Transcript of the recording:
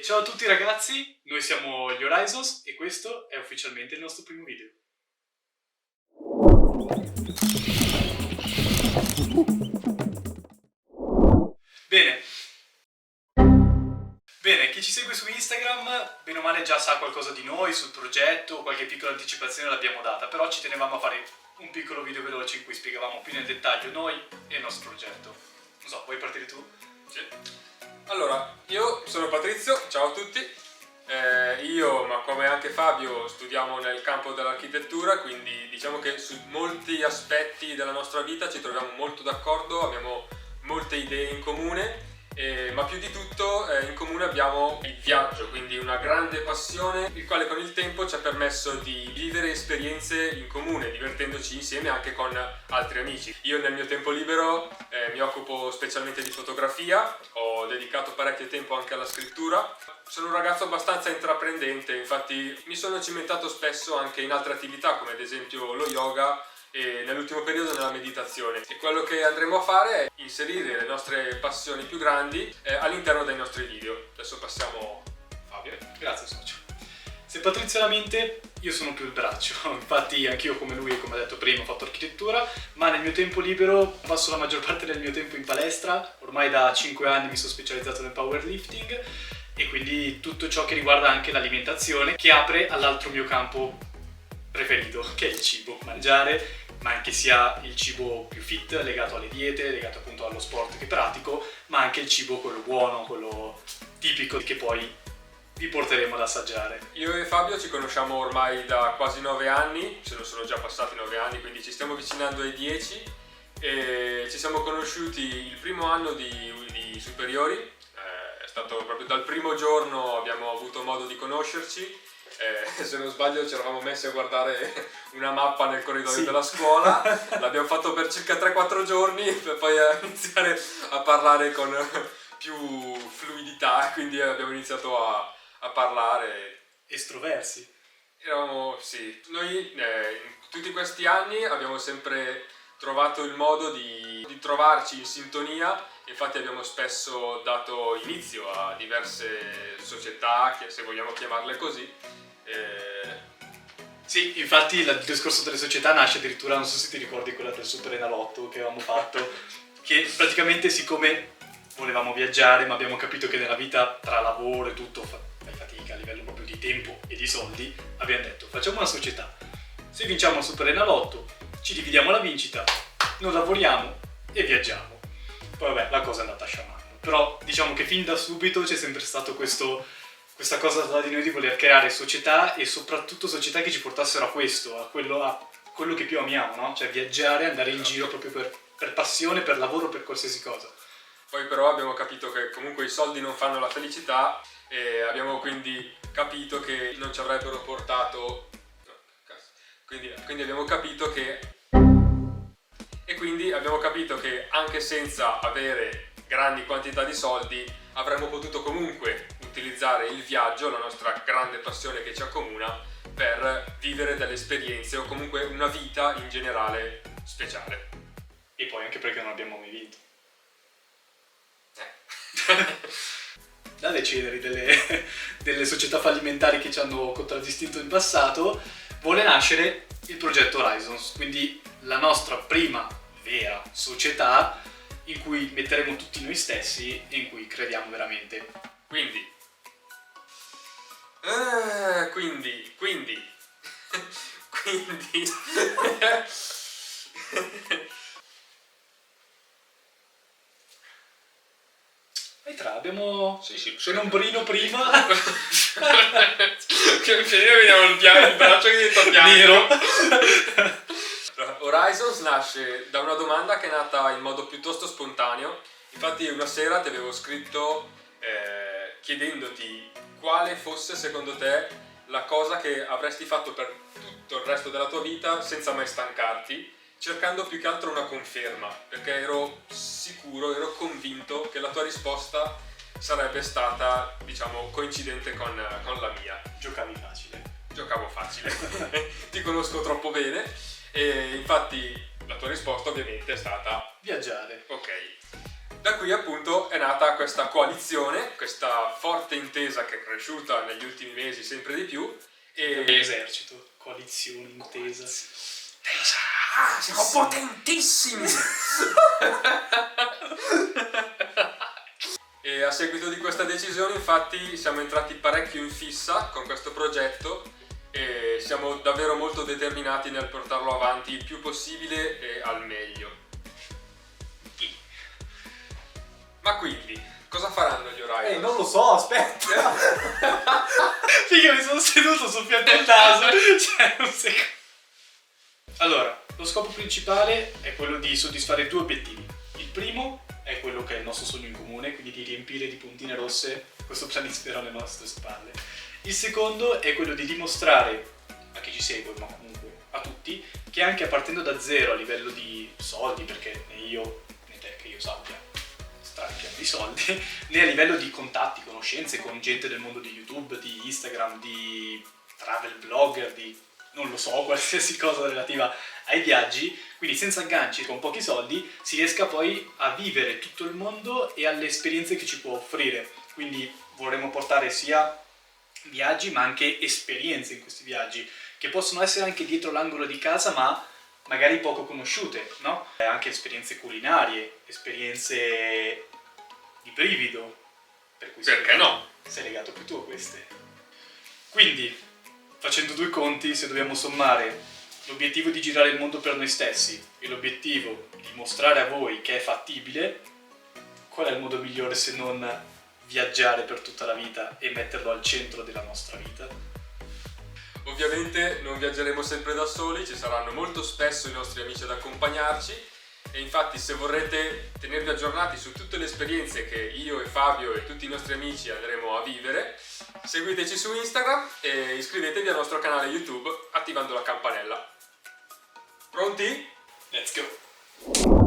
Ciao a tutti ragazzi, noi siamo gli Horizons e questo è ufficialmente il nostro primo video. Bene, chi ci segue su Instagram, bene o male già sa qualcosa di noi, sul progetto, qualche piccola anticipazione l'abbiamo data, però ci tenevamo a fare un piccolo video veloce in cui spiegavamo più nel dettaglio noi e il nostro progetto. Non so, vuoi partire tu? Sì. Allora, io sono Patrizio, ciao a tutti. Io, ma come anche Fabio, studiamo nel campo dell'architettura, quindi diciamo che su molti aspetti della nostra vita ci troviamo molto d'accordo, abbiamo molte idee in comune, ma più di tutto in comune abbiamo il viaggio, quindi una grande passione, il quale con il tempo ci ha permesso di vivere esperienze in comune, divertendoci insieme anche con altri amici. Io nel mio tempo libero mi occupo specialmente di fotografia, ho dedicato parecchio tempo anche alla scrittura. Sono un ragazzo abbastanza intraprendente, infatti mi sono cimentato spesso anche in altre attività come ad esempio lo yoga e nell'ultimo periodo nella meditazione. E quello che andremo a fare è inserire le nostre passioni più grandi all'interno dei nostri video. Adesso passiamo a Fabio. Grazie socio. Se Patrizio ha la mente, io sono più il braccio. Infatti anch'io come lui, come ho detto prima, ho fatto architettura, ma nel mio tempo libero passo la maggior parte del mio tempo in palestra. Ormai da 5 anni mi sono specializzato nel powerlifting e quindi tutto ciò che riguarda anche l'alimentazione, che apre all'altro mio campo preferito, che è il cibo. Mangiare, ma anche sia il cibo più fit, legato alle diete, legato appunto allo sport che pratico, ma anche il cibo quello buono, quello tipico che poi vi porteremo ad assaggiare. Io e Fabio ci conosciamo ormai da quasi 9 anni, ce ne sono già passati 9 anni, quindi ci stiamo avvicinando ai 10 e ci siamo conosciuti il primo anno di superiori. È stato proprio dal primo giorno abbiamo avuto modo di conoscerci. Se non sbaglio ci eravamo messi a guardare una mappa nel corridoio della scuola, l'abbiamo fatto per circa 3-4 giorni per poi iniziare a parlare con più fluidità, quindi abbiamo iniziato a parlare. Estroversi. Sì, noi in tutti questi anni abbiamo sempre trovato il modo di trovarci in sintonia. Infatti abbiamo spesso dato inizio a diverse società, se vogliamo chiamarle così. Sì, infatti il discorso delle società nasce addirittura, non so se ti ricordi quella del Super Enalotto che avevamo fatto, che praticamente siccome volevamo viaggiare ma abbiamo capito che nella vita tra lavoro e tutto fai fatica a livello proprio di tempo e di soldi, abbiamo detto facciamo una società, se vinciamo il Super Enalotto ci dividiamo la vincita, non lavoriamo e viaggiamo. Poi vabbè, la cosa è andata sciamando, però diciamo che fin da subito c'è sempre stato questa cosa tra di noi di voler creare società e soprattutto società che ci portassero a questo, a quello che più amiamo, no? Cioè viaggiare, andare in giro proprio per passione, per lavoro, per qualsiasi cosa. Poi però abbiamo capito che comunque i soldi non fanno la felicità e abbiamo quindi capito che non ci avrebbero portato... Quindi abbiamo capito che... E quindi abbiamo capito che anche senza avere grandi quantità di soldi avremmo potuto comunque utilizzare il viaggio, la nostra grande passione che ci accomuna, per vivere delle esperienze o comunque una vita in generale speciale. E poi anche perché non abbiamo mai vinto. Da decidere delle società fallimentari che ci hanno contraddistinto in passato, vuole nascere il progetto Horizons, quindi la nostra prima vera società in cui metteremo tutti noi stessi e in cui crediamo veramente. Quindi Abbiamo sì, un ombrino prima che vediamo il braccio che diventa bianco. nero. Horizons nasce da una domanda che è nata in modo piuttosto spontaneo. Infatti una sera ti avevo scritto chiedendoti quale fosse secondo te la cosa che avresti fatto per tutto il resto della tua vita senza mai stancarti, cercando più che altro una conferma, perché ero sicuro, ero convinto che la tua risposta sarebbe stata, diciamo, coincidente con la mia. Giocavo facile, ti conosco troppo bene e infatti la tua risposta ovviamente è stata viaggiare. ok. Da qui appunto è nata questa coalizione, questa forte intesa che è cresciuta negli ultimi mesi sempre di più. E Esercito, coalizione, intesa. Siamo potentissimi! E a seguito di questa decisione infatti siamo entrati parecchio in fissa con questo progetto e siamo davvero molto determinati nel portarlo avanti il più possibile e al meglio. Ma quindi, cosa faranno gli Orion? Non lo so, aspetta. Figa, mi sono seduto sul fianco al naso. Cioè, un secondo. Allora, lo scopo principale è quello di soddisfare due obiettivi. Il primo è quello che è il nostro sogno in comune, quindi di riempire di puntine rosse questo planisfero alle nostre spalle. Il secondo è quello di dimostrare a chi ci segue, ma comunque a tutti, che anche partendo da zero a livello di soldi, perché né io né te che io sappia stracchiamo di soldi, né a livello di contatti, conoscenze con gente del mondo di YouTube, di Instagram, di travel blogger, di non lo so, qualsiasi cosa relativa ai viaggi, quindi senza agganci, con pochi soldi, si riesca poi a vivere tutto il mondo e alle esperienze che ci può offrire. Quindi vorremmo portare sia viaggi ma anche esperienze in questi viaggi, che possono essere anche dietro l'angolo di casa ma magari poco conosciute, no? Anche esperienze culinarie, esperienze di brivido, per cui Perché no? sei legato più tu a queste. Quindi, facendo due conti, se dobbiamo sommare l'obiettivo di girare il mondo per noi stessi e l'obiettivo di mostrare a voi che è fattibile, qual è il modo migliore se non viaggiare per tutta la vita e metterlo al centro della nostra vita? Ovviamente non viaggeremo sempre da soli, ci saranno molto spesso i nostri amici ad accompagnarci e infatti se vorrete tenervi aggiornati su tutte le esperienze che io e Fabio e tutti i nostri amici andremo a vivere, seguiteci su Instagram e iscrivetevi al nostro canale YouTube attivando la campanella. Pronti? Let's go!